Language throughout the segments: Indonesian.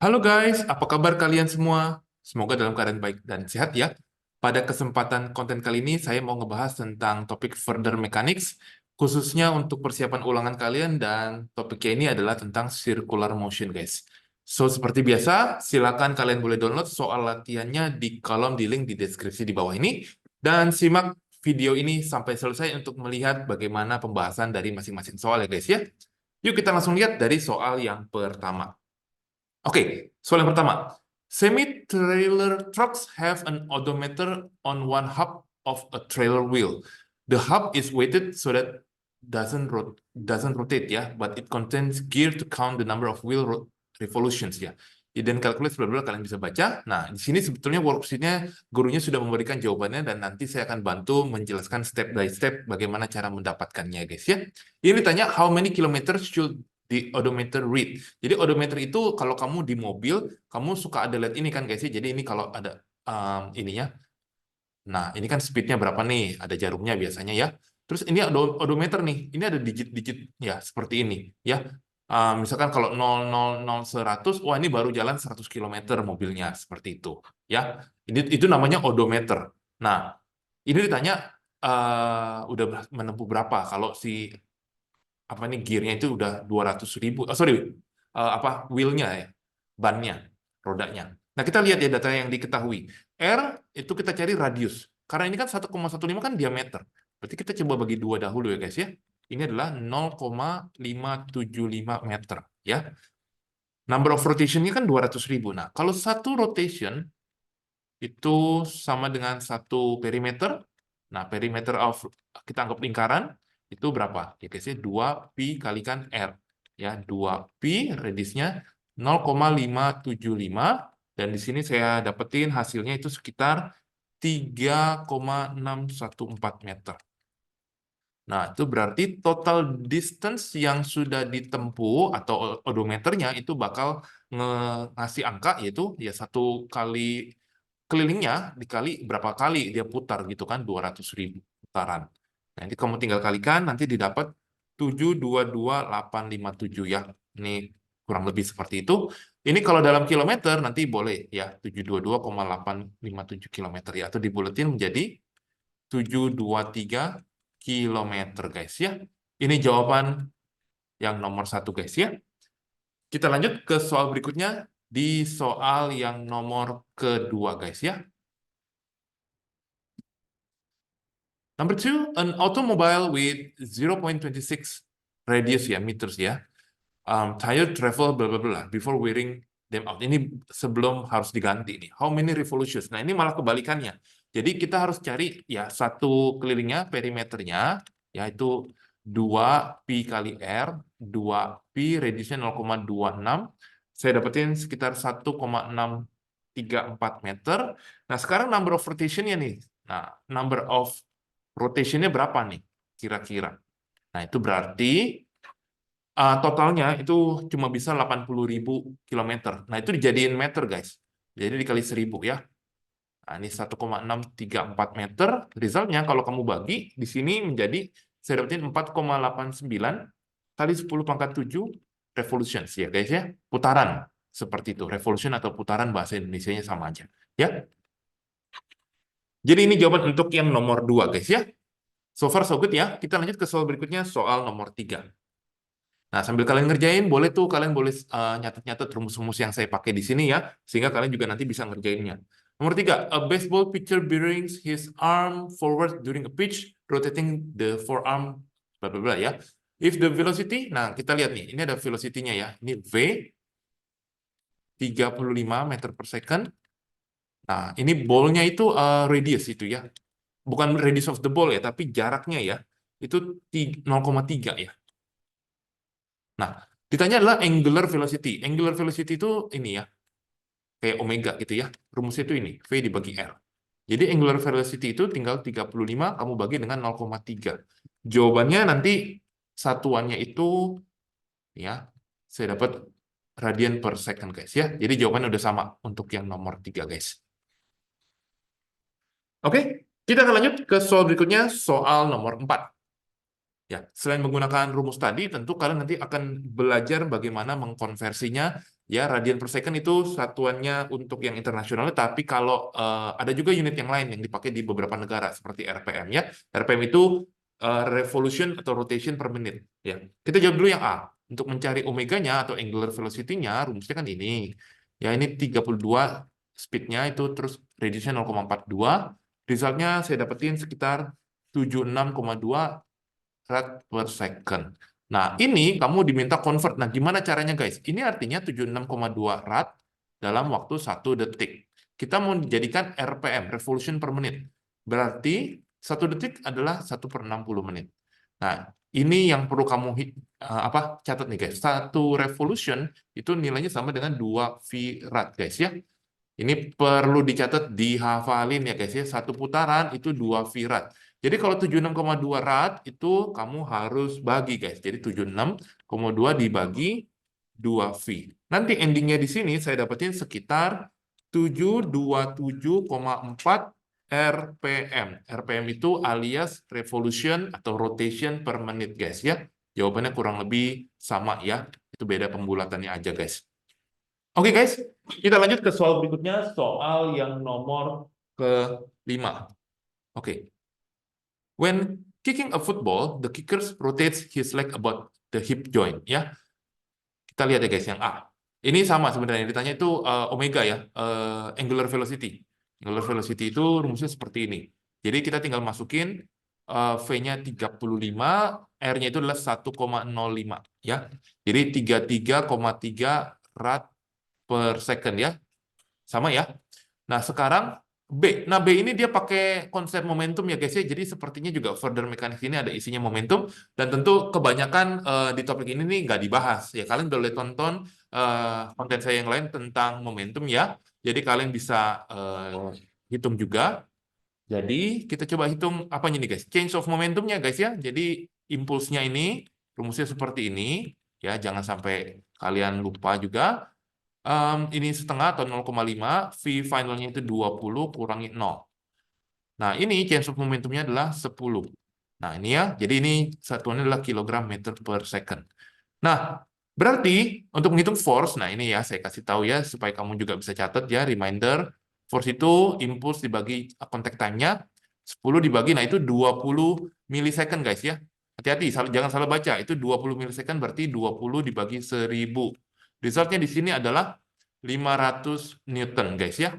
Halo guys, apa kabar kalian semua? Semoga dalam keadaan baik dan sehat ya. Pada kesempatan konten kali ini, saya mau ngebahas tentang topik further mechanics, khususnya untuk persiapan ulangan kalian, dan topiknya ini adalah tentang circular motion guys. So, seperti biasa, silakan kalian boleh download soal latihannya di kolom di link di deskripsi di bawah ini, dan simak video ini sampai selesai untuk melihat bagaimana pembahasan dari masing-masing soal ya guys ya. Yuk kita langsung lihat dari soal yang pertama. Oke, soal yang pertama. Semi-trailer trucks have an odometer on one hub of a trailer wheel. The hub is weighted so that doesn't rotate ya, but it contains gear to count the number of revolutions ya. Dan calculate bla bla kalian bisa baca. Nah, di sini sebetulnya worksheet-nya gurunya sudah memberikan jawabannya dan nanti saya akan bantu menjelaskan step by step bagaimana cara mendapatkannya guys ya. Ini ditanya how many kilometers should the odometer read. Jadi odometer itu kalau kamu di mobil, kamu suka ada lihat ini kan guys ya. Jadi ini kalau ada ininya. Nah, ini kan speednya berapa nih? Ada jarumnya biasanya ya. Terus ini ada odometer nih. Ini ada digit-digit ya seperti ini ya. Misalkan kalau 000 100, wah ini baru jalan 100 km mobilnya seperti itu ya. Itu namanya odometer. Nah, ini ditanya udah menempuh berapa kalau si apa nih gearnya itu udah 200.000, oh, sorry, apa wheelnya ya, bannya, rodanya. Nah kita lihat ya data yang diketahui. R itu kita cari radius. Karena ini kan 1,15 kan diameter. Berarti kita coba bagi dua dahulu ya guys ya. Ini adalah 0,575 meter ya. Number of rotation-nya kan 200.000. Nah kalau satu rotation itu sama dengan satu perimeter. Nah perimeter of kita anggap lingkaran itu berapa? Ya guys ya 2pi kalikan R. Ya 2pi radiusnya 0,575 dan di sini saya dapetin hasilnya itu sekitar 3,614 meter. Nah, itu berarti total distance yang sudah ditempuh atau odometernya itu bakal ngasih angka yaitu ya satu kali kelilingnya dikali berapa kali dia putar gitu kan 200.000 putaran. Nah, nanti kamu tinggal kalikan nanti didapat 722.857 ya. Ini kurang lebih seperti itu. Ini kalau dalam kilometer nanti boleh ya 722,857 kilometer ya atau dibuletin menjadi 723 kilometer guys ya. Ini jawaban yang nomor satu guys ya. Kita lanjut ke soal berikutnya di soal yang nomor kedua guys ya. Number two, an automobile with 0.26 radius ya, meters ya. Tire travel bla bla bla before wearing them out. Ini sebelum harus diganti nih. How many revolutions? Nah, ini malah kebalikannya. Jadi kita harus cari ya satu kelilingnya perimeternya yaitu 2pi kali R, 2pi radiusnya 0,26. Saya dapetin sekitar 1,634 meter. Nah, sekarang number of rotation-nya nih. Nah, number of rotation-nya berapa nih kira-kira? Nah, itu berarti totalnya itu cuma bisa 80.000 kilometer. Nah, itu dijadiin meter, guys. Jadi dikali 1.000 ya. Nah, ini 1,634 meter. Resultnya kalau kamu bagi, di sini menjadi, saya dapetin 4,89 kali 10 pangkat 7 revolutions ya, guys ya. Putaran. Seperti itu. Revolution atau putaran bahasa Indonesianya sama aja. Ya. Jadi ini jawaban untuk yang nomor 2, guys ya. So far so good ya. Kita lanjut ke soal berikutnya, soal nomor 3. Nah, sambil kalian ngerjain, boleh tuh kalian boleh nyatet-nyatet rumus-rumus yang saya pakai di sini ya, sehingga kalian juga nanti bisa ngerjainnya. Nomor 3, a baseball pitcher brings his arm forward during a pitch, rotating the forearm, bla bla bla ya. If the velocity, nah kita lihat nih, ini ada velocity-nya ya. Ini V, 35 meter per second. Nah, ini ball-nya itu radius itu ya. Bukan radius of the ball ya, tapi jaraknya ya. Itu 0,3 ya. Nah, ditanya adalah angular velocity. Angular velocity itu ini ya, kayak omega gitu ya. Rumusnya itu ini, V dibagi R. Jadi angular velocity itu tinggal 35, kamu bagi dengan 0,3. Jawabannya nanti satuannya itu, ya, saya dapat radian per second, guys. Ya. Jadi jawabannya udah sama untuk yang nomor 3, guys. Oke, kita akan lanjut ke soal berikutnya, soal nomor 4. Ya, selain menggunakan rumus tadi, tentu kalian nanti akan belajar bagaimana mengkonversinya Ya, radian per second itu satuannya untuk yang internasional, tapi kalau ada juga unit yang lain yang dipakai di beberapa negara seperti RPM ya. RPM itu revolution atau rotation per menit ya. Kita jawab dulu yang A. Untuk mencari omeganya atau angular velocity-nya, rumusnya kan ini. Ya, ini 32 speed-nya itu terus radiusnya 0,42. Resultnya saya dapetin sekitar 76,2 rad per second. Nah, ini kamu diminta convert. Nah, gimana caranya, guys? Ini artinya 76,2 rad dalam waktu 1 detik. Kita mau dijadikan RPM, revolution per menit. Berarti 1 detik adalah 1/60 menit. Nah, ini yang perlu kamu catat nih, guys. 1 revolution itu nilainya sama dengan 2 V rad, guys ya. Ini perlu dicatat, dihafalin ya guys ya. 1 putaran itu 2 V rad. Jadi kalau 76,2 rad itu kamu harus bagi guys. Jadi 76,2 dibagi 2 V. Nanti endingnya di sini saya dapetin sekitar 727,4 RPM. RPM itu alias revolution atau rotation per menit guys ya. Jawabannya kurang lebih sama ya. Itu beda pembulatannya aja guys. Oke guys, kita lanjut ke soal berikutnya, soal yang nomor ke-5. Oke. When kicking a football, the kicker rotates his leg about the hip joint. Ya, kita lihat ya guys yang A. Ini sama sebenarnya, ditanya itu omega ya, angular velocity. Angular velocity itu rumusnya seperti ini. Jadi kita tinggal masukin V-nya 35, R-nya itu adalah 1,05 ya. Jadi 33,3 rad per second ya. Sama ya. Nah, sekarang B. Nah, B ini dia pakai konsep momentum ya guys ya. Jadi sepertinya juga further mechanics ini ada isinya momentum, dan tentu kebanyakan di topik ini nih nggak dibahas. Ya, kalian boleh tonton konten saya yang lain tentang momentum ya. Jadi kalian bisa hitung juga. Jadi kita coba hitung apanya nih guys? Change of momentumnya guys ya. Jadi impulsnya ini rumusnya seperti ini ya. Jangan sampai kalian lupa juga. Ini setengah atau 0,5, V finalnya itu 20 kurangi 0. Nah, ini change of momentumnya adalah 10. Nah, ini ya, jadi ini satuannya adalah kilogram meter per second. Nah, berarti untuk menghitung force, nah ini ya, saya kasih tahu ya, supaya kamu juga bisa catat ya, reminder, force itu impuls dibagi contact time-nya, 10 dibagi, nah itu 20 milisecond guys ya. Hati-hati, jangan salah baca, itu 20 milisecond berarti 20 dibagi 1000. Resultnya di sini adalah 500 Newton, guys ya.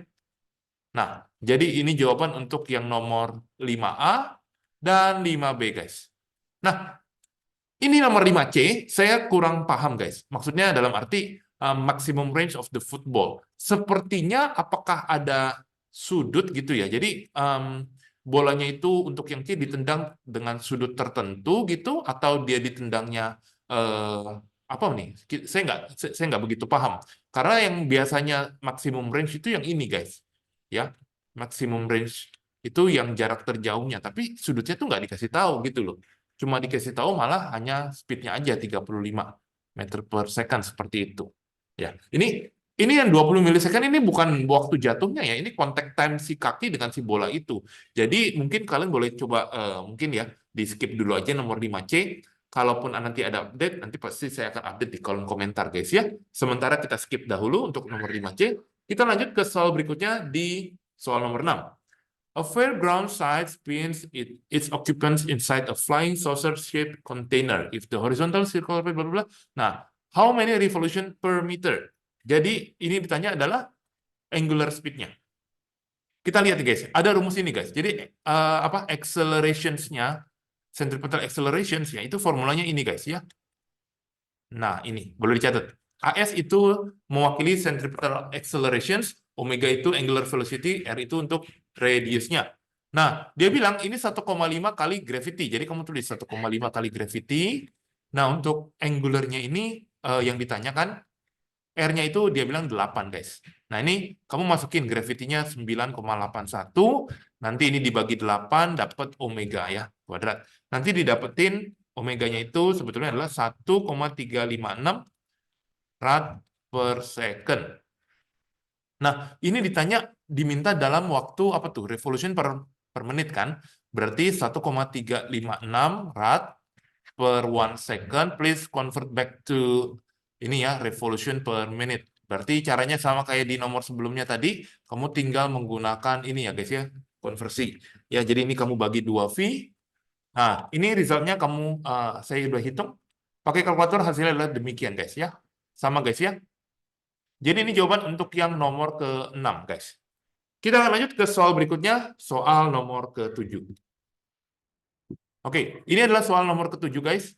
Nah, jadi ini jawaban untuk yang nomor 5A dan 5B, guys. Nah, ini nomor 5C, saya kurang paham, guys. Maksudnya dalam arti maximum range of the football. Sepertinya apakah ada sudut gitu ya. Jadi bolanya itu untuk yang C ditendang dengan sudut tertentu gitu, atau dia ditendangnya apa nih? Saya nggak begitu paham. Karena yang biasanya maximum range itu yang ini, guys. Ya, maximum range itu yang jarak terjauhnya, tapi sudutnya tuh nggak dikasih tahu gitu loh. Cuma dikasih tahu malah hanya speed-nya aja 35 meter per second seperti itu. Ya, ini yang 20 milisecond ini bukan waktu jatuhnya ya, ini contact time si kaki dengan si bola itu. Jadi mungkin kalian boleh coba mungkin ya di skip dulu aja nomor 5C. Kalaupun nanti ada update, nanti pasti saya akan update di kolom komentar guys ya. Sementara kita skip dahulu untuk nomor 5C. Kita lanjut ke soal berikutnya di soal nomor 6. A fairground site spins its occupants inside a flying saucer-shaped container. If the horizontal circle, bla bla bla. Nah, how many revolution per meter? Jadi ini ditanya adalah angular speed-nya. Kita lihat nih guys, ada rumus ini guys. Jadi accelerations-nya, centripetal accelerations-nya itu formulanya ini guys ya. Nah, ini boleh dicatat. AS itu mewakili centripetal accelerations, omega itu angular velocity, R itu untuk radiusnya. Nah, dia bilang ini 1,5 kali gravity. Jadi kamu tulis 1,5 kali gravity. Nah, untuk angularnya ini yang ditanyakan, R-nya itu dia bilang 8, guys. Nah, ini kamu masukin gravity-nya 9,81. Nanti ini dibagi 8, dapat omega ya, kuadrat. Nanti didapetin omeganya itu sebetulnya adalah 1,356 rad per second. Nah, ini diminta dalam waktu apa tuh? Revolution per menit kan? Berarti 1,356 rad per 1 second. Please convert back to ini ya, revolution per minute. Berarti caranya sama kayak di nomor sebelumnya tadi, kamu tinggal menggunakan ini ya guys ya, konversi. Ya, jadi ini kamu bagi 2V. Nah, ini resultnya saya udah hitung. Pakai kalkulator hasilnya adalah demikian guys ya. Sama guys ya. Jadi ini jawaban untuk yang nomor ke-6 guys. Kita akan lanjut ke soal berikutnya, soal nomor ke-7. Oke, ini adalah soal nomor ke-7 guys.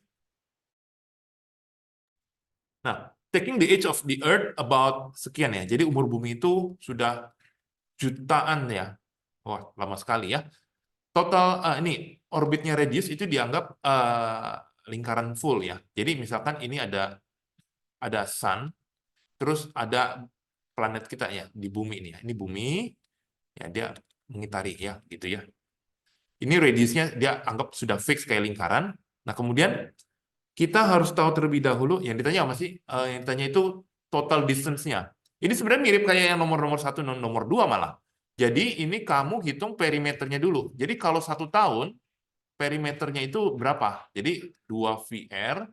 Nah, taking the age of the Earth about sekian ya. Jadi umur bumi itu sudah jutaan ya. Wah, lama sekali ya. Total ini orbitnya radius itu dianggap lingkaran full ya. Jadi misalkan ini ada sun, terus ada planet kita ya di bumi ini ya. Ini bumi ya, dia mengitari ya gitu ya. Ini radiusnya dia anggap sudah fix kayak lingkaran. Nah, kemudian kita harus tahu terlebih dahulu yang ditanya apa sih? Yang ditanya itu total distance-nya. Ini sebenarnya mirip kayak yang nomor 1 dan nomor 2 malah. Jadi ini kamu hitung perimeternya dulu. Jadi kalau 1 tahun perimeternya itu berapa? Jadi 2VR,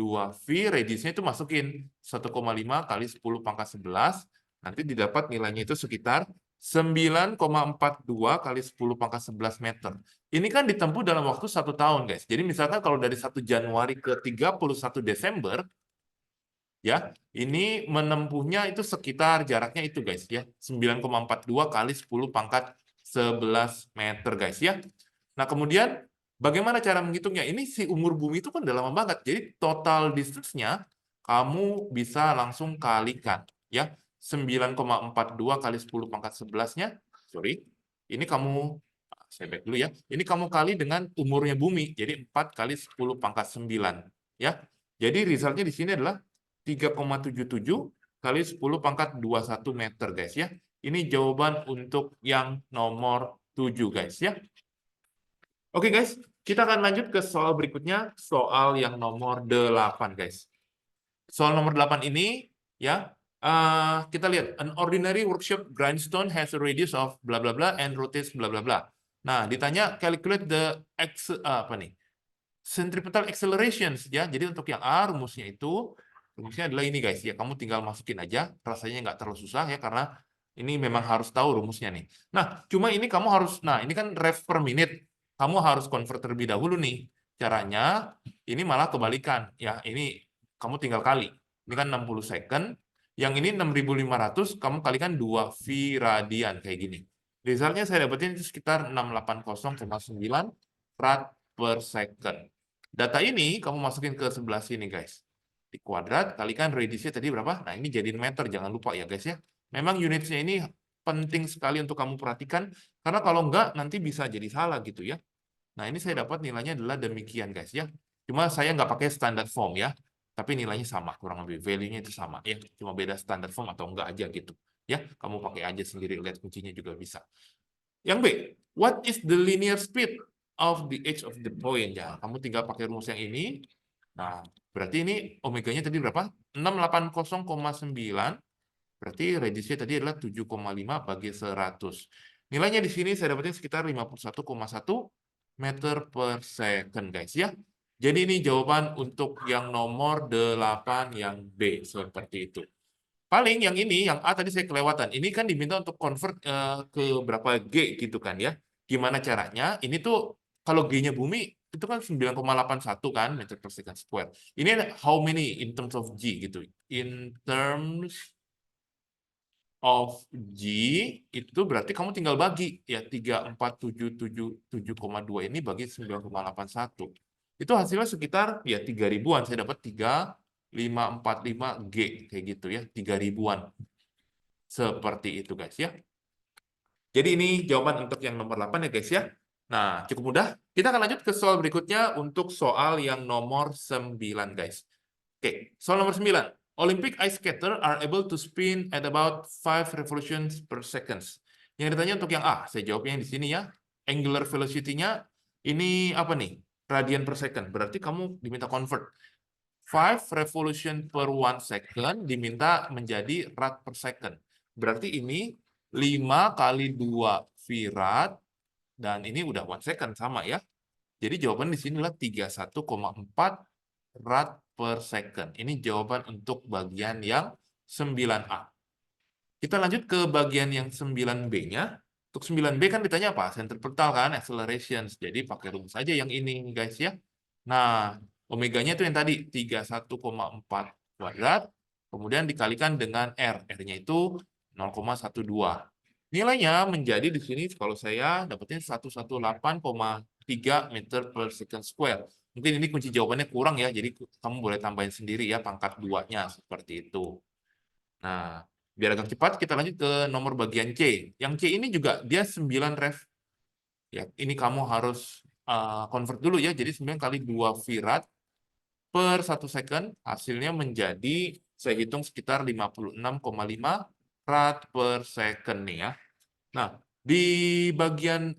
2V radiusnya itu masukin 1,5 kali 10 pangkat 11, nanti didapat nilainya itu sekitar 9,42 kali 10 pangkat 11 meter. Ini kan ditempuh dalam waktu 1 tahun, guys. Jadi misalkan kalau dari 1 Januari ke 31 Desember, ya, ini menempuhnya itu sekitar jaraknya itu, guys, ya. 9,42 kali 10 pangkat 11 meter, guys, ya. Nah, kemudian bagaimana cara menghitungnya? Ini si umur bumi itu kan udah lama banget. Jadi total distance-nya kamu bisa langsung kalikan, ya. 9,42 kali 10 pangkat 11-nya, sorry, ini kamu, saya back dulu ya, ini kamu kali dengan umurnya bumi, jadi 4 kali 10 pangkat 9, ya. Jadi resultnya di sini adalah 3,77 kali 10 pangkat 21 meter, guys, ya. Ini jawaban untuk yang nomor 7, guys, ya. Oke, guys, kita akan lanjut ke soal berikutnya, soal yang nomor 8, guys. Soal nomor 8 ini, ya, kita lihat, an ordinary workshop grindstone has a radius of bla bla bla and rotates bla bla bla. Nah, ditanya calculate the centripetal accelerations, ya. Jadi untuk yang A, rumusnya adalah ini, guys, ya. Kamu tinggal masukin aja, rasanya nggak terlalu susah ya, karena ini memang harus tahu rumusnya nih. Nah, cuma ini kamu harus, nah ini kan rev per minute, kamu harus convert terlebih dahulu nih. Caranya ini malah kebalikan, ya. Ini kamu tinggal kali. Ini kan 60 second, yang ini 6.500, kamu kalikan 2V radian kayak gini. Resultnya saya dapetin itu sekitar 680,9 rad per second. Data ini kamu masukin ke sebelah sini, guys. Di kuadrat, kalikan radiusnya tadi berapa? Nah, ini jadiin meter, jangan lupa ya, guys, ya. Memang unitnya ini penting sekali untuk kamu perhatikan, karena kalau enggak, nanti bisa jadi salah gitu ya. Nah, ini saya dapat nilainya adalah demikian, guys, ya. Cuma saya nggak pakai standard form ya, tapi nilainya sama, kurang lebih value-nya itu sama ya. Cuma beda standard form atau enggak aja gitu. Ya, kamu pakai aja sendiri, lihat kuncinya juga bisa. Yang B, what is the linear speed of the edge of the point? Ya, kamu tinggal pakai rumus yang ini. Nah, berarti ini omeganya tadi berapa? 680,9. Berarti radiusnya tadi adalah 7,5 bagi 100. Nilainya di sini saya dapatin sekitar 51,1 meter per second, guys, ya. Jadi ini jawaban untuk yang nomor 8 yang B, seperti itu. Paling yang ini, yang A tadi saya kelewatan. Ini kan diminta untuk convert ke berapa G gitu kan ya. Gimana caranya? Ini tuh kalau G-nya bumi itu kan 9,81 kan meter per second square. Ini how many in terms of G gitu. In terms of G itu berarti kamu tinggal bagi ya 3,477,7,2 ini bagi 9,81. Itu hasilnya sekitar ya 3 ribuan. Saya dapat 3,545 G kayak gitu ya, 3 ribuan. Seperti itu, guys, ya. Jadi ini jawaban untuk yang nomor 8 ya, guys, ya. Nah, cukup mudah. Kita akan lanjut ke soal berikutnya untuk soal yang nomor 9, guys. Oke, soal nomor 9. Olympic ice skater are able to spin at about 5 revolutions per seconds. Yang ditanya untuk yang A, saya jawabnya di sini ya. Angular velocity-nya ini apa nih? Radian per second. Berarti kamu diminta convert. 5 revolution per 1 second diminta menjadi rad per second. Berarti ini 5 kali 2 V rad, dan ini udah 1 second, sama ya. Jadi jawaban di sini adalah 31,4 rad per second. Ini jawaban untuk bagian yang 9A. Kita lanjut ke bagian yang 9B-nya. Untuk 9B kan ditanya apa? Centripetal kan, accelerations. Jadi pakai rumus aja yang ini, guys ya. Nah, omeganya itu yang tadi, 31,4 kuadrat. Kemudian dikalikan dengan R. R-nya itu 0,12. Nilainya menjadi di sini, kalau saya dapetin 118,3 meter per second square. Mungkin ini kunci jawabannya kurang ya, jadi kamu boleh tambahin sendiri ya pangkat 2-nya, seperti itu. Nah, biar agak cepat, kita lanjut ke nomor bagian C. Yang C ini juga dia 9 ref. Ya, ini kamu harus convert dulu ya. Jadi 9 kali 2 Vrad per 1 second. Hasilnya menjadi, saya hitung sekitar 56,5 rad per second nih ya. Nah, di bagian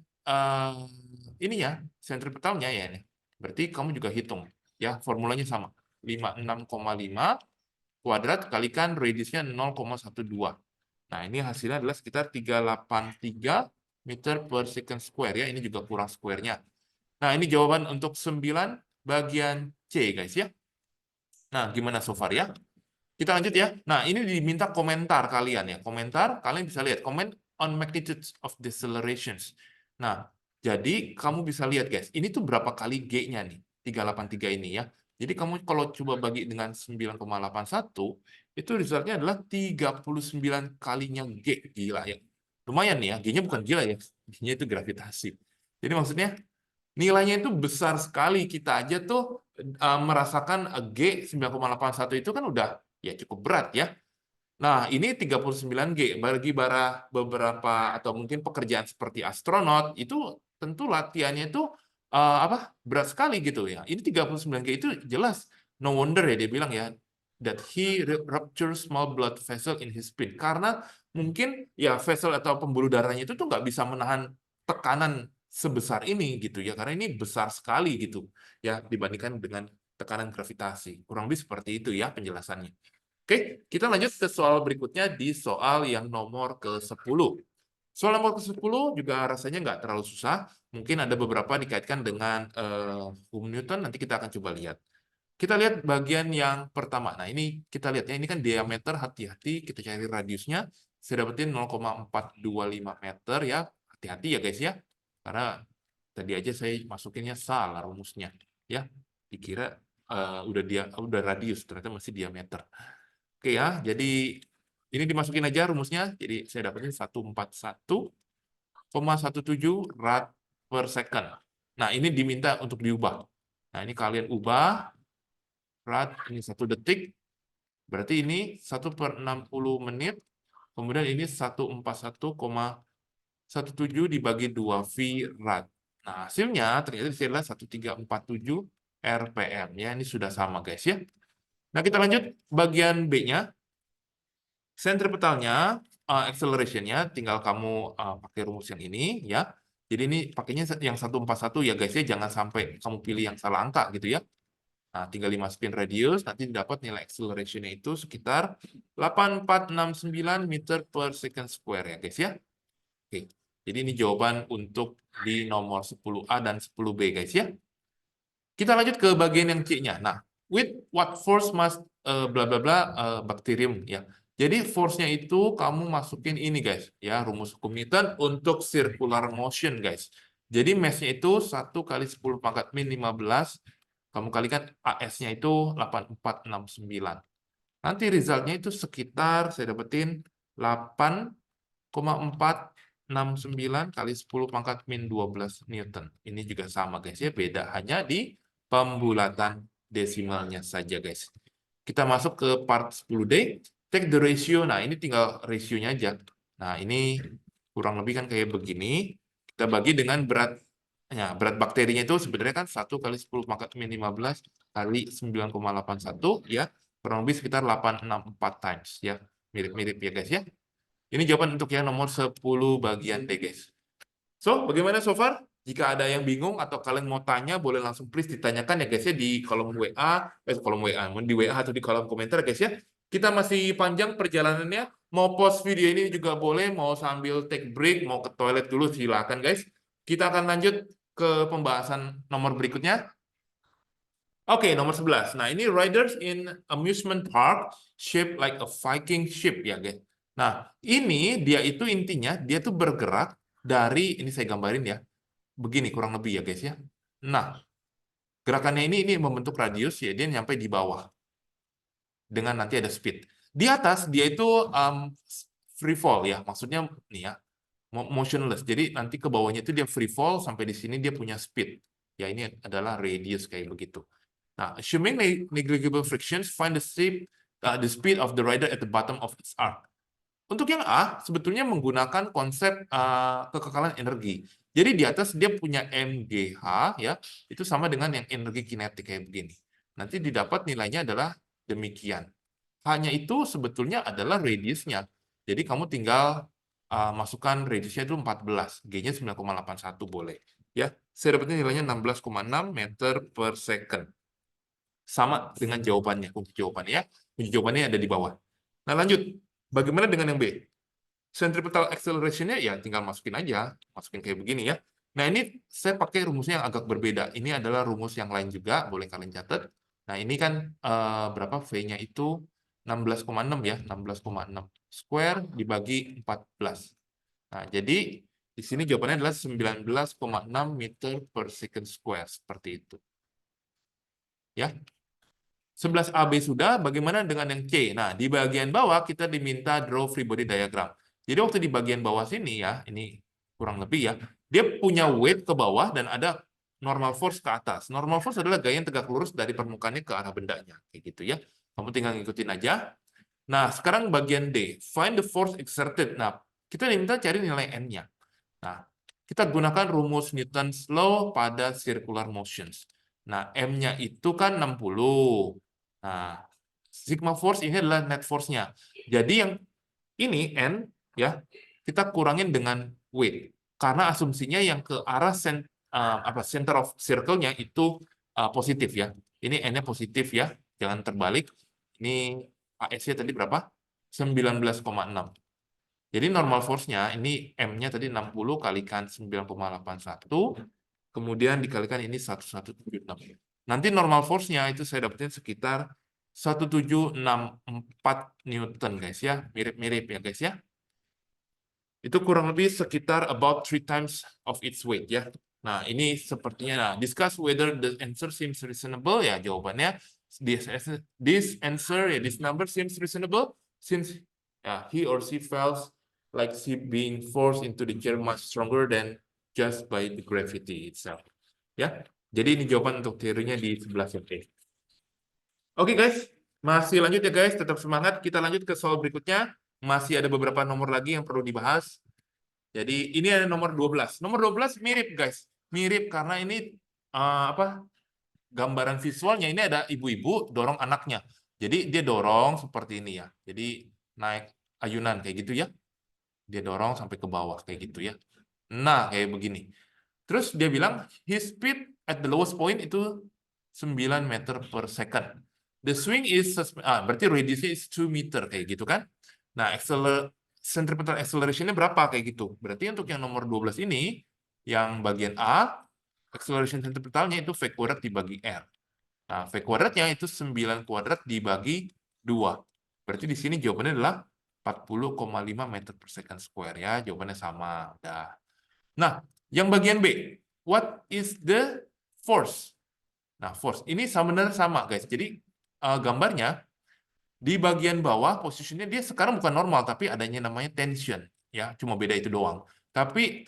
ini ya, sentripetalnya ya ini. Berarti kamu juga hitung. Ya, formulanya sama. 56,5 kuadrat kalikan radiusnya 0,12. Nah, ini hasilnya adalah sekitar 383 meter per second square ya. Ini juga kurang square-nya. Nah, ini jawaban untuk 9 bagian C, guys ya. Nah, gimana so far ya? Kita lanjut ya. Nah, ini diminta komentar kalian ya. Komentar, kalian bisa lihat. Comment on magnitude of decelerations. Nah, jadi kamu bisa lihat guys. Ini tuh berapa kali G-nya nih. 383 ini ya. Jadi kamu kalau coba bagi dengan 9,81, itu resultnya adalah 39 kalinya G. Gila ya. Lumayan nih ya. G-nya bukan gila ya. G-nya itu gravitasi. Jadi maksudnya nilainya itu besar sekali. Kita aja tuh merasakan G 9,81 itu kan udah ya cukup berat ya. Nah, ini 39G bagi beberapa atau mungkin pekerjaan seperti astronot itu tentu latihannya itu berat sekali gitu ya. Ini 39G itu jelas no wonder ya dia bilang ya that he ruptures small blood vessel in his spine karena mungkin ya vessel atau pembuluh darahnya itu tuh nggak bisa menahan tekanan sebesar ini gitu ya karena ini besar sekali gitu ya dibandingkan dengan tekanan gravitasi. Kurang lebih seperti itu ya penjelasannya. Oke, kita lanjut ke soal berikutnya di soal yang nomor ke-10. Soal nomor ke-10 juga rasanya nggak terlalu susah. Mungkin ada beberapa dikaitkan dengan Newton, nanti kita akan coba lihat. Kita lihat bagian yang pertama. Nah, ini kita lihat ya, ini kan diameter, hati-hati, kita cari radiusnya. Saya dapetin 0,425 meter ya. Hati-hati ya guys ya. Karena tadi aja saya masukinnya salah rumusnya. Ya, dikira udah radius, ternyata masih diameter. Oke ya, jadi ini dimasukin aja rumusnya. Jadi saya dapetin 141,17 rad per second. Nah, ini diminta untuk diubah. Nah, ini kalian ubah rad ini 1 detik. Berarti ini 1/60 menit. Kemudian ini 141,17 dibagi 2 V rad. Nah, hasilnya ternyata di sini adalah 1347 RPM. Ya, ini sudah sama guys ya. Nah, kita lanjut bagian B-nya. Sentripetalnya, acceleration-nya tinggal kamu pakai rumus yang ini ya. Jadi ini pakainya yang 141 ya guys ya, jangan sampai kamu pilih yang salah angka gitu ya. Nah, tinggal dimasukin radius, nanti dapat nilai acceleration-nya itu sekitar 8469 meter per second square ya guys ya. Oke. Jadi ini jawaban untuk di nomor 10A dan 10B guys ya. Kita lanjut ke bagian yang C-nya. Nah, with what force must bla bla bla bacterium ya. Jadi force-nya itu kamu masukin ini guys, ya rumus hukum Newton untuk circular motion guys. Jadi mass-nya itu 1 kali 10 pangkat min 15, kamu kalikan AS-nya itu 8469. Nanti result-nya itu sekitar saya dapetin 8,469 kali 10 pangkat min 12 Newton. Ini juga sama guys ya, beda hanya di pembulatan desimalnya saja guys. Kita masuk ke part 10D. Take the ratio. Nah, ini tinggal rasionya aja. Nah, ini kurang lebih kan kayak begini. Kita bagi dengan berat. Ya, berat bakterinya itu sebenarnya kan 1 kali 10 pangkat min 15 kali 9,81 ya. Kurang lebih sekitar 864 times ya. Mirip-mirip ya guys ya. Ini jawaban untuk yang nomor 10 bagian D guys. So, bagaimana so far? Jika ada yang bingung atau kalian mau tanya, boleh langsung please ditanyakan ya guys ya di kolom WA, di WA atau di kolom komentar guys ya. Kita masih panjang perjalanannya. Mau pause video ini juga boleh, mau sambil take break, mau ke toilet dulu silakan guys. Kita akan lanjut ke pembahasan nomor berikutnya. Oke, nomor 11. Nah, ini riders in amusement park shaped like a Viking ship ya, guys. Nah, ini dia itu intinya dia tuh bergerak dari ini saya gambarin ya. Begini kurang lebih ya, guys ya. Nah, gerakannya ini membentuk radius ya, dia nyampe di bawah dengan nanti ada speed. Di atas dia itu free fall ya, maksudnya nih ya, motionless. Jadi nanti ke bawahnya itu dia free fall sampai di sini dia punya speed. Ya ini adalah radius kayak begitu. Nah, assuming negligible frictions, find the speed of the rider at the bottom of its arc. Untuk yang A, sebetulnya menggunakan konsep kekekalan energi. Jadi di atas dia punya mgh, ya, itu sama dengan yang energi kinetik kayak begini. Nanti didapat nilainya adalah demikian. Hanya itu sebetulnya adalah radiusnya. Jadi kamu tinggal masukkan radiusnya itu 14, G-nya 9,81 boleh. Ya, saya dapatnya nilainya 16,6 meter per second. Sama dengan jawabannya, kunci jawabannya ya. Kunci jawabannya ada di bawah. Nah, lanjut. Bagaimana dengan yang B? Centripetal acceleration-nya ya tinggal masukin aja, masukin kayak begini ya. Nah, ini saya pakai rumusnya yang agak berbeda. Ini adalah rumus yang lain juga, boleh kalian catat. Nah, ini kan berapa V-nya itu 16,6 ya, 16,6 square dibagi 14. Nah, jadi di sini jawabannya adalah 19,6 meter per second square seperti itu. Ya. 11AB sudah, bagaimana dengan yang C? Nah, di bagian bawah kita diminta draw free body diagram. Jadi waktu di bagian bawah sini ya, ini kurang lebih ya, dia punya weight ke bawah dan ada normal force ke atas. Normal force adalah gaya yang tegak lurus dari permukaannya ke arah bendanya, kayak gitu ya. Kamu tinggal ngikutin aja. Nah, sekarang bagian D, find the force exerted. Nah, kita diminta cari nilai N-nya. Nah, kita gunakan rumus Newton's law pada circular motions. Nah, M-nya itu kan 60. Nah, sigma force ini adalah net force-nya. Jadi yang ini N ya, kita kurangin dengan weight. Karena asumsinya yang ke arah center of circle-nya itu positif ya. Ini N-nya positif ya, jangan terbalik. Ini AS-nya tadi berapa? 19,6. Jadi normal force-nya, ini M-nya tadi 60 kalikan 9,81, kemudian dikalikan ini 1176. Nanti normal force-nya itu saya dapetin sekitar 1764 Newton, guys ya. Mirip-mirip ya, guys ya. Itu kurang lebih sekitar about 3 times of its weight ya. Nah, ini sepertinya, nah, discuss whether the answer seems reasonable, ya jawabannya, this answer, ya, this number seems reasonable, since he or she feels like she being forced into the chair much stronger than just by the gravity itself. Ya, jadi ini jawaban untuk teorinya di sebelah sini. Oke guys, masih lanjut ya guys, tetap semangat. Kita lanjut ke soal berikutnya. Masih ada beberapa nomor lagi yang perlu dibahas. Jadi ini ada nomor 12. Nomor 12 mirip guys. Mirip karena ini apa? Gambaran visualnya ini ada ibu-ibu dorong anaknya. Jadi dia dorong seperti ini ya. Jadi naik ayunan kayak gitu ya. Dia dorong sampai ke bawah kayak gitu ya. Nah, kayak begini. Terus dia bilang his speed at the lowest point itu 9 meter per second. The swing is berarti radiusnya is 2 meter kayak gitu kan. Nah, centripetal acceleration-nya berapa kayak gitu. Berarti untuk yang nomor 12 ini yang bagian A acceleration centripetalnya itu V kuadrat dibagi R. Nah, V kuadratnya itu 9 kuadrat dibagi 2. Berarti di sini jawabannya adalah 40,5 meter per second square ya. Jawabannya sama. Udah. Nah, yang bagian B, what is the force? Nah, force ini sebenarnya sama, guys. Jadi gambarnya di bagian bawah posisinya dia sekarang bukan normal, tapi adanya namanya tension, ya. Cuma beda itu doang. Tapi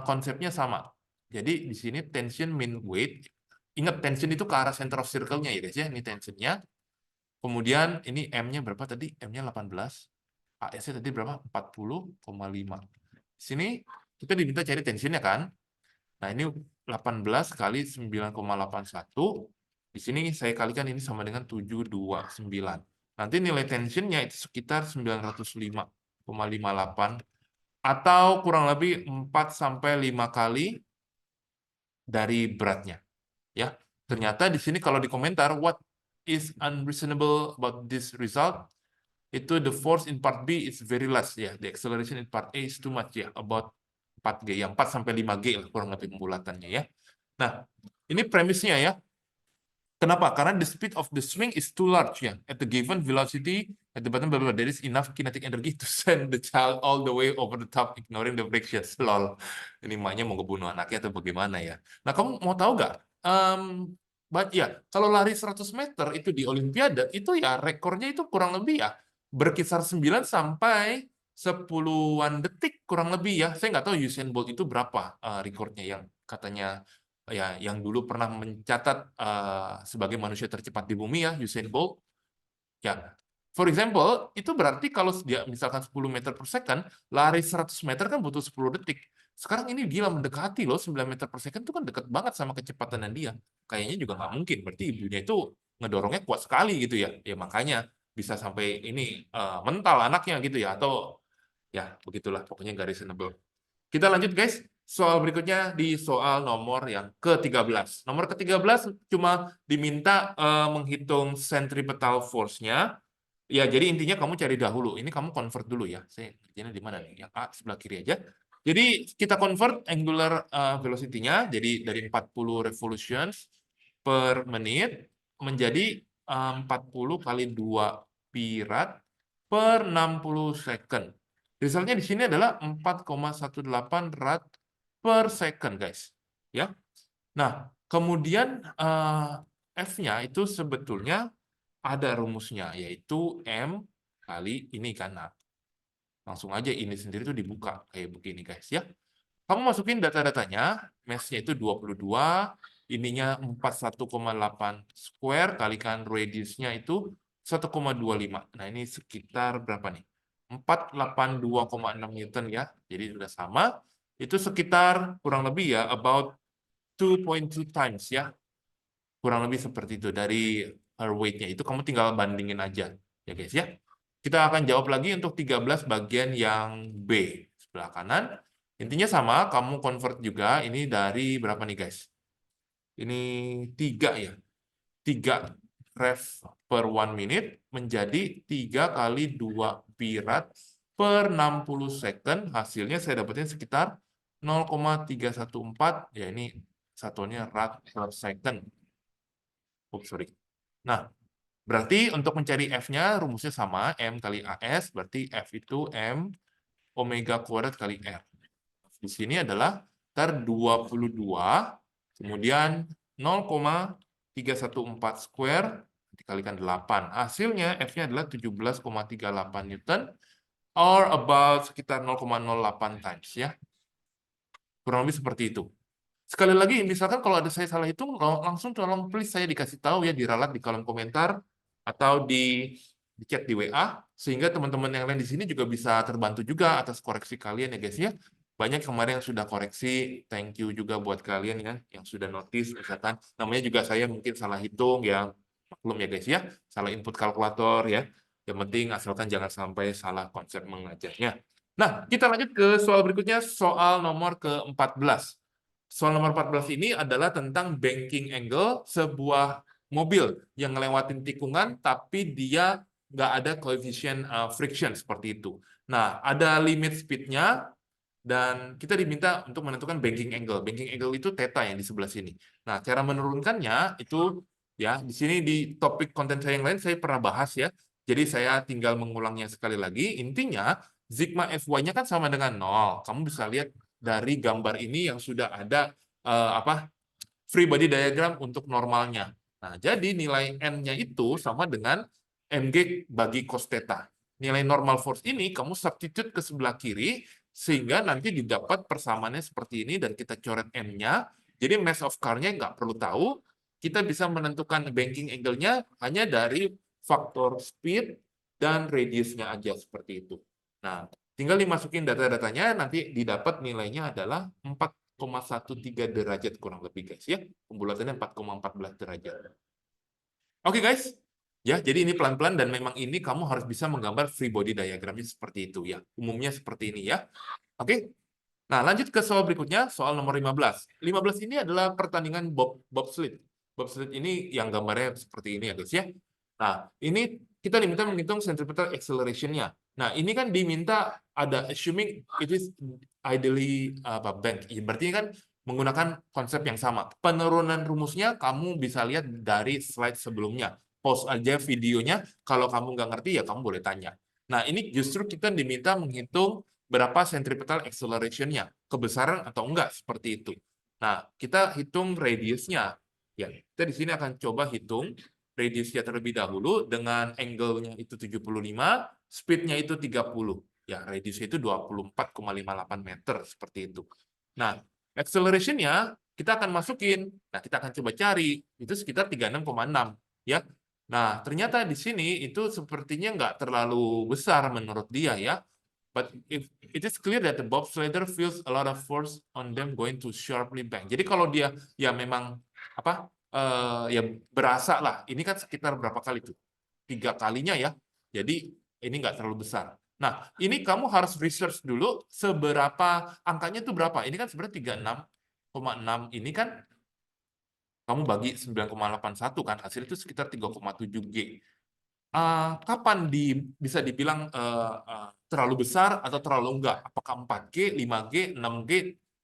konsepnya sama. Jadi di sini tension mean weight. Ingat tension itu ke arah center of circle-nya ya, guys ya. Ini tensionnya. Kemudian ini M-nya berapa tadi? M-nya 18. AS-nya tadi berapa? 40,5. Di sini kita diminta cari tensionnya kan? Nah, ini 18 kali 9,81. Di sini saya kalikan ini sama dengan 729. Nanti nilai tensionnya itu sekitar 905,58 atau kurang lebih 4 sampai 5 kali dari beratnya. Ya. Ternyata di sini kalau di komentar what is unreasonable about this result, itu the force in part B is very less ya. The acceleration in part A is too much ya, about 4G ya, 4 sampai 5G lah kurang lebih pembulatannya ya. Nah, ini premisnya ya. Kenapa? Karena the speed of the swing is too large ya. At the given velocity at the bottom, blah, blah, there is enough kinetic energy to send the child all the way over the top, ignoring the frictions. Lol. Ini emaknya mau ngebunuh anaknya atau bagaimana ya? Nah, kamu mau tahu nggak? Ya, kalau lari 100 meter itu di Olimpiade, itu ya rekornya itu kurang lebih ya berkisar 9 sampai 10-an detik kurang lebih ya. Saya nggak tahu Usain Bolt itu berapa rekornya yang katanya ya yang dulu pernah mencatat sebagai manusia tercepat di bumi ya, Usain Bolt. Ya, for example, itu berarti kalau dia misalkan 10 meter per second, lari 100 meter kan butuh 10 detik. Sekarang ini gila mendekati loh, 9 meter per second itu kan dekat banget sama kecepatan dia. Kayaknya juga nggak mungkin, berarti ibunya itu ngedorongnya kuat sekali gitu ya. Ya makanya bisa sampai ini mental anaknya gitu ya, atau ya begitulah, pokoknya nggak reasonable. Kita lanjut guys, soal berikutnya di soal nomor yang ke-13. Nomor ke-13 cuma diminta menghitung centripetal force-nya. Ya, jadi intinya kamu cari dahulu. Ini kamu convert dulu ya. Saya kerjanya di mana nih? Yang A sebelah kiri aja. Jadi kita convert angular velocity-nya, jadi dari 40 revolutions per menit menjadi 40 kali 2 pi rad per 60 second. Resultnya di sini adalah 4,18 rad per second, guys. Ya. Nah, kemudian F-nya itu sebetulnya ada rumusnya, yaitu M kali ini kan. Nah, langsung aja ini sendiri tuh dibuka kayak begini, guys. Ya. Kamu masukin data-datanya, mass-nya itu 22, ininya 41,8 square, kalikan radius-nya itu 1,25. Nah, ini sekitar berapa nih? 482,6 Newton ya. Jadi sudah sama. Itu sekitar kurang lebih ya, about 2.2 times ya. Kurang lebih seperti itu dari her weight-nya. Itu kamu tinggal bandingin aja. Ya guys ya. Kita akan jawab lagi untuk 13 bagian yang B. Sebelah kanan. Intinya sama, kamu convert juga. Ini dari berapa nih guys? Ini 3 ya. 3 rev per 1 minute menjadi 3 kali 2 pi rad per 60 second. Hasilnya saya dapetin sekitar 0,314. Ya ini satuannya rad per second. Oops, sorry. Nah, berarti untuk mencari F-nya rumusnya sama, M kali AS, berarti F itu M omega kuadrat kali R. Di sini adalah 22, kemudian 0,314 square dikalikan 8. Hasilnya F-nya adalah 17,38 Newton, or about sekitar 0,08 times ya. Kurang lebih seperti itu. Sekali lagi, misalkan kalau ada saya salah hitung, langsung tolong please saya dikasih tahu ya, diralat di kolom komentar atau di chat di WA, sehingga teman-teman yang lain di sini juga bisa terbantu juga atas koreksi kalian ya guys ya. Banyak kemarin yang sudah koreksi, thank you juga buat kalian ya yang sudah notice, misalkan namanya juga saya mungkin salah hitung ya, maklum ya guys ya, salah input kalkulator ya. Yang penting asalkan jangan sampai salah konsep mengajarnya. Nah, kita lanjut ke soal berikutnya, soal nomor ke-14. Soal nomor 14 ini adalah tentang banking angle sebuah mobil yang ngelewatin tikungan tapi dia nggak ada coefficient friction seperti itu. Nah, ada limit speed-nya dan kita diminta untuk menentukan banking angle. Banking angle itu theta yang di sebelah sini. Nah, cara menurunkannya itu ya di sini di topik konten saya yang lain saya pernah bahas ya. Jadi saya tinggal mengulangnya sekali lagi. Intinya sigma FY-nya kan sama dengan 0. Kamu bisa lihat dari gambar ini yang sudah ada free body diagram untuk normalnya. Nah, jadi nilai N-nya itu sama dengan mg bagi cos theta. Nilai normal force ini kamu substitute ke sebelah kiri, sehingga nanti didapat persamaannya seperti ini, dan kita coret M-nya. Jadi mass of car-nya nggak perlu tahu, kita bisa menentukan banking angle-nya hanya dari faktor speed dan radius-nya aja, seperti itu. Nah, tinggal dimasukin data-datanya, nanti didapat nilainya adalah 4,13 derajat kurang lebih guys ya. Pembulatannya 4,14 derajat. Oke guys. Ya, jadi ini pelan-pelan dan memang ini kamu harus bisa menggambar free body diagramnya seperti itu ya. Umumnya seperti ini ya. Oke. Nah, lanjut ke soal berikutnya, soal nomor 15. 15 ini adalah pertandingan bobsled. Bobsled ini yang gambarnya seperti ini ya guys ya. Nah, ini kita diminta menghitung centripetal acceleration-nya. Nah, ini kan diminta ada assuming it is ideally bank. Berarti kan menggunakan konsep yang sama. Penurunan rumusnya kamu bisa lihat dari slide sebelumnya. Pause aja videonya, kalau kamu nggak ngerti ya kamu boleh tanya. Nah, ini justru kita diminta menghitung berapa centripetal acceleration-nya, kebesaran atau enggak, seperti itu. Nah, kita hitung radiusnya. Ya, kita di sini akan coba hitung radiusnya terlebih dahulu dengan angle-nya itu 75, speed-nya itu 30. Ya, radiusnya itu 24,58 meter, seperti itu. Nah, acceleration-nya kita akan masukin. Nah, kita akan coba cari. Itu sekitar 36,6. Ya. Nah, ternyata di sini itu sepertinya nggak terlalu besar menurut dia ya. But if it is clear that the bobsledder feels a lot of force on them going to sharply bank. Jadi kalau dia ya memang apa ya berasa lah. Ini kan sekitar berapa kali tuh? 3 kalinya ya. Jadi ini nggak terlalu besar. Nah, ini kamu harus research dulu seberapa angkanya itu berapa. Ini kan sebenarnya 36,6 ini kan kamu bagi 9,81 kan hasil itu sekitar 3,7 G. Kapan bisa dibilang terlalu besar atau terlalu enggak? Apakah 4G, 5G, 6G,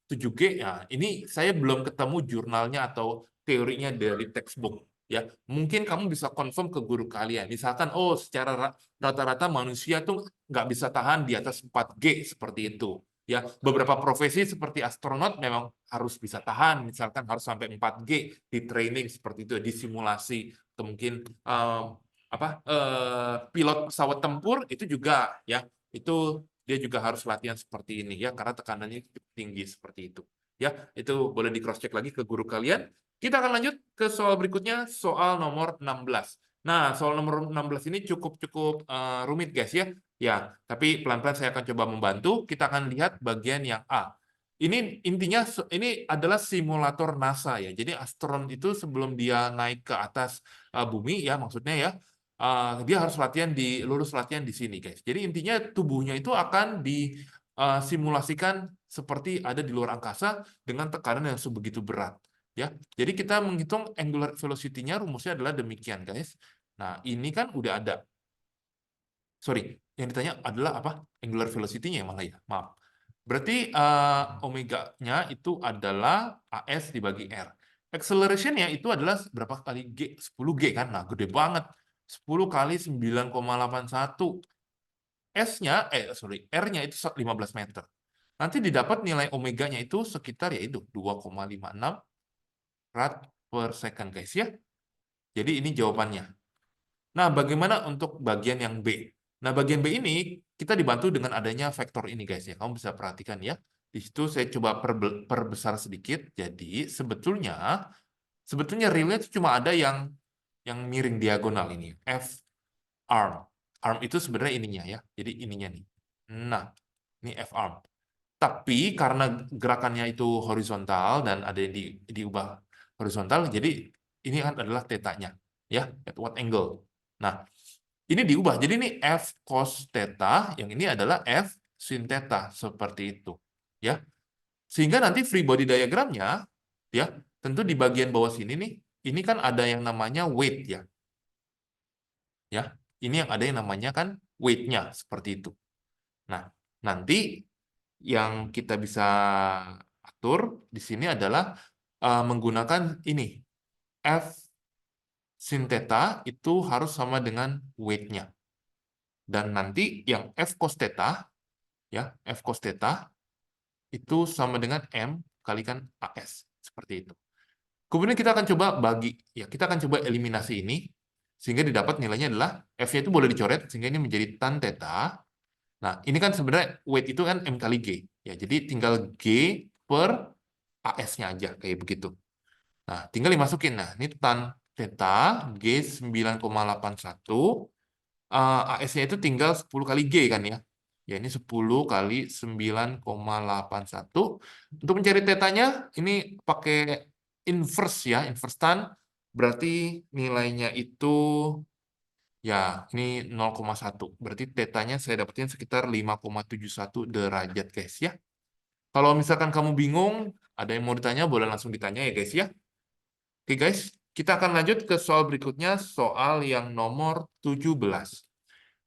7G? Ya, ini saya belum ketemu jurnalnya atau teorinya dari textbook. Ya, mungkin kamu bisa confirm ke guru kalian. Misalkan, oh secara rata-rata manusia tuh nggak bisa tahan di atas 4G seperti itu. Ya, beberapa profesi seperti astronot memang harus bisa tahan, misalkan harus sampai 4G di training seperti itu, di simulasi, atau mungkin pilot pesawat tempur itu juga ya itu dia juga harus latihan seperti ini ya karena tekanannya tinggi seperti itu ya itu boleh di cross check lagi ke guru kalian. Kita akan lanjut ke soal berikutnya, soal nomor 16. Nah, soal nomor 16 ini cukup rumit guys ya tapi pelan-pelan saya akan coba membantu. Kita akan lihat bagian yang A. Ini intinya ini adalah simulator NASA ya. Jadi astronot itu sebelum dia naik ke atas bumi ya maksudnya ya dia harus lulus latihan di sini guys. Jadi intinya tubuhnya itu akan disimulasikan seperti ada di luar angkasa dengan tekanan yang sebegitu berat ya. Jadi kita menghitung angular velocity-nya rumusnya adalah demikian guys. Nah, ini kan udah ada. Sorry, yang ditanya adalah apa? Angular velocity-nya malah ya. Maaf. Berarti omega-nya itu adalah AS dibagi R. Acceleration-nya itu adalah berapa kali G? 10G kan? Nah, gede banget. 10 kali 9,81. S-nya, R-nya itu 15 meter. Nanti didapat nilai omeganya itu sekitar yaitu 2,56 rad per second, guys ya. Jadi ini jawabannya. Nah, bagaimana untuk bagian yang B? Nah, bagian B ini kita dibantu dengan adanya vektor ini, guys ya. Kamu bisa perhatikan ya. Di situ saya coba perbesar sedikit. Jadi sebetulnya realnya itu cuma ada yang miring diagonal ini, F arm. Arm itu sebenarnya ininya ya. Jadi ininya nih. Nah, ini F arm. Tapi karena gerakannya itu horizontal dan ada yang diubah horizontal, jadi ini kan adalah tetanya ya, at what angle. Nah, ini diubah. Jadi ini F cos theta, yang ini adalah F sin theta seperti itu. Ya. Sehingga nanti free body diagramnya ya, tentu di bagian bawah sini nih, ini kan ada yang namanya weight ya. Ya, ini yang ada yang namanya kan weight-nya seperti itu. Nah, nanti yang kita bisa atur di sini adalah menggunakan ini F sin theta itu harus sama dengan weight-nya. Dan nanti yang F cos theta ya, F cos theta itu sama dengan M kalikan AS seperti itu. Kemudian kita akan coba bagi ya, kita akan coba eliminasi ini sehingga didapat nilainya adalah F-nya itu boleh dicoret sehingga ini menjadi tan theta. Nah, ini kan sebenarnya weight itu kan M kali G. Ya, jadi tinggal G per AS-nya aja, kayak begitu. Nah, tinggal dimasukin. Nah, ini tan theta, G 9,81. AS-nya itu tinggal 10 kali G kan ya. Ya, ini 10 kali 9,81. Untuk mencari tetanya, ini pakai inverse ya, inverse tan. Berarti nilainya itu ya, ini 0,1. Berarti tetanya saya dapetin sekitar 5,71 derajat, guys ya. Kalau misalkan kamu bingung, ada yang mau ditanya, boleh langsung ditanya ya, guys ya. Oke, guys. Kita akan lanjut ke soal berikutnya, soal yang nomor 17.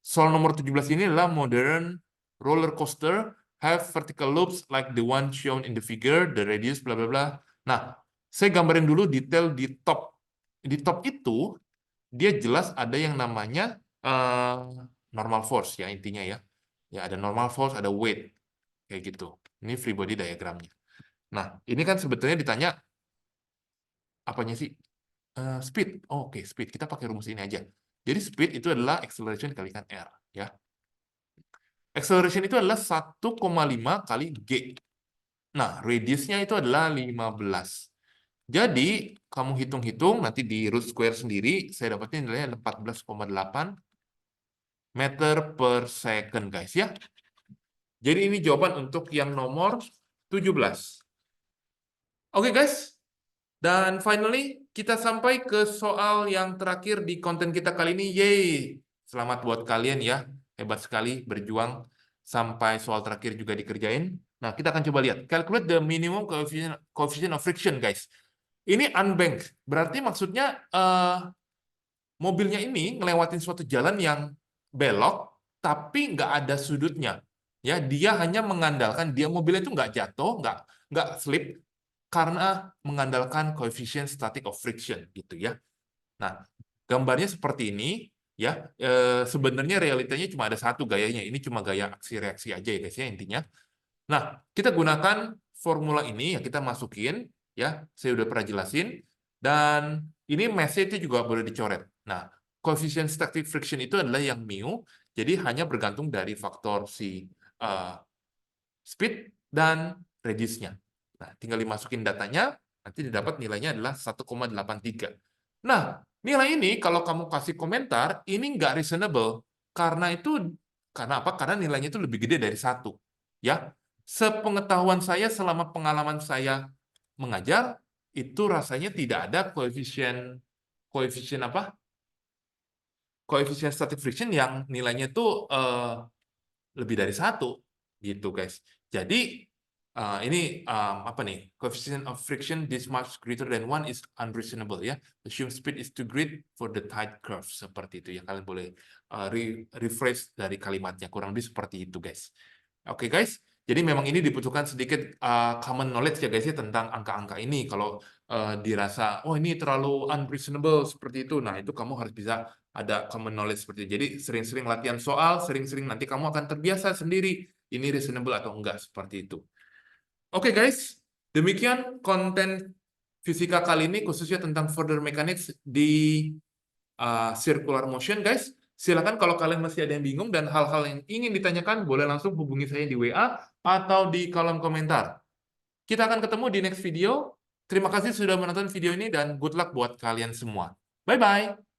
Soal nomor 17 ini adalah modern roller coaster have vertical loops like the one shown in the figure, the radius, bla bla bla. Nah, saya gambarin dulu detail di top. Di top itu, dia jelas ada yang namanya normal force ya intinya ya. Ya ada normal force, ada weight kayak gitu. Ini free body diagramnya. Nah, ini kan sebetulnya ditanya apanya sih? Speed. Oh, oke, speed. Kita pakai rumus ini aja. Jadi speed itu adalah acceleration dikalikan R ya. Acceleration itu adalah 1,5 kali G. Nah, radiusnya itu adalah 15. Jadi, kamu hitung-hitung, nanti di root square sendiri, saya dapatnya nilainya 14,8 meter per second, guys, ya. Jadi, ini jawaban untuk yang nomor 17. Oke, guys. Dan finally, kita sampai ke soal yang terakhir di konten kita kali ini. Yeay! Selamat buat kalian ya. Hebat sekali berjuang sampai soal terakhir juga dikerjain. Nah, kita akan coba lihat. Calculate the minimum coefficient of friction, guys. Ini unbanked. Berarti maksudnya mobilnya ini ngelewatin suatu jalan yang belok, tapi nggak ada sudutnya. Ya, dia hanya mengandalkan mobilnya itu nggak jatuh, nggak slip, karena mengandalkan koefisien static of friction gitu ya. Nah, gambarnya seperti ini ya. Sebenarnya realitanya cuma ada satu gayanya. Ini cuma gaya aksi reaksi aja ya guys ya intinya. Nah, kita gunakan formula ini ya kita masukin ya. Saya udah pernah jelasin dan ini mass-nya itu juga boleh dicoret. Nah, koefisien static friction itu adalah yang mu. Jadi hanya bergantung dari faktor si speed dan radiusnya. Nah, tinggal dimasukin datanya, nanti didapat nilainya adalah 1,83. Nah, nilai ini kalau kamu kasih komentar, ini nggak reasonable. Karena apa? Karena nilainya itu lebih gede dari 1. Ya, sepengetahuan saya selama pengalaman saya mengajar, itu rasanya tidak ada koefisien apa? Koefisien static friction yang nilainya itu lebih dari 1 gitu guys. Jadi ini apa nih? Coefficient of friction this much greater than 1 is unreasonable ya. Assume speed is too great for the tight curve seperti itu ya. Kalian boleh rephrase dari kalimatnya kurang lebih seperti itu guys. Oke guys. Jadi memang ini dibutuhkan sedikit common knowledge ya guys ya tentang angka-angka ini. Kalau dirasa oh ini terlalu unreasonable seperti itu, nah itu kamu harus bisa ada common knowledge seperti itu. Jadi sering-sering latihan soal, sering-sering nanti kamu akan terbiasa sendiri ini reasonable atau enggak seperti itu. Oke guys, demikian konten fisika kali ini khususnya tentang further mechanics di circular motion guys. Silakan kalau kalian masih ada yang bingung dan hal-hal yang ingin ditanyakan, boleh langsung hubungi saya di WA atau di kolom komentar. Kita akan ketemu di next video. Terima kasih sudah menonton video ini dan good luck buat kalian semua. Bye-bye!